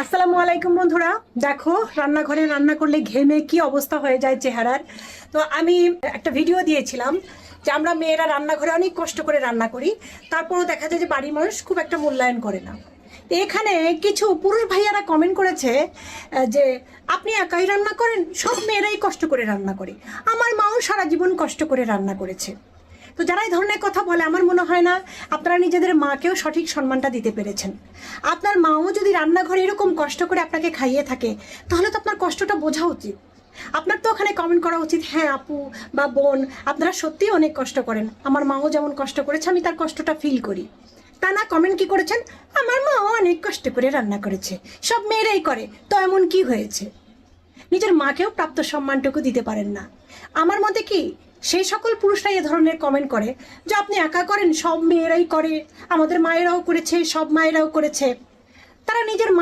আসসালামু আলাইকুম বন্ধুরা। দেখো, রান্নাঘরে রান্না করলে ঘেমে কি অবস্থা হয়ে যায় চেহারার। তো আমি একটা ভিডিও দিয়েছিলাম যে আমরা মেয়েরা রান্নাঘরে অনেক কষ্ট করে রান্না করি, তারপরও দেখা যায় যে বাড়ির মানুষ খুব একটা মূল্যায়ন করে না। তো এখানে কিছু পুরুষ ভাইয়ারা কমেন্ট করেছে যে আপনি একাই রান্না করেন, সব মেয়েরাই কষ্ট করে রান্না করে। আমার মাও সারা জীবন কষ্ট করে রান্না করেছে। তো যারা এই ধরনের কথা বলে, আমার মনে হয় না আপনারা নিজেদের মাকেও সঠিক সম্মানটা দিতে পেরেছেন। আপনার মাও যদি রান্নাঘরে এরকম কষ্ট করে আপনাকে খাইয়ে থাকে, তাহলে তো আপনার কষ্টটা বোঝা উচিত। আপনার তো ওখানে কমেন্ট করা উচিত, হ্যাঁ আপু বা বোন, আপনারা সত্যিই অনেক কষ্ট করেন, আমার মাও যেমন কষ্ট করেছে আমি তার কষ্টটা ফিল করি। তা না, কমেন্ট কি করেছেন, আমার মাও অনেক কষ্ট করে রান্না করেছে, সব মেয়েরাই করে, তো এমন কি হয়েছে? নিজের মাকেও প্রাপ্ত সম্মানটুকু দিতে পারেন না। আমার মতে কি, সেই সকল পুরুষরাই এ ধরনের কমেন্ট করে যে আপনি একা করেন, সব মেয়েরাই করে, আমাদের মায়েরাও করেছে, সব মায়েরাও করেছে। তারা নিজের মা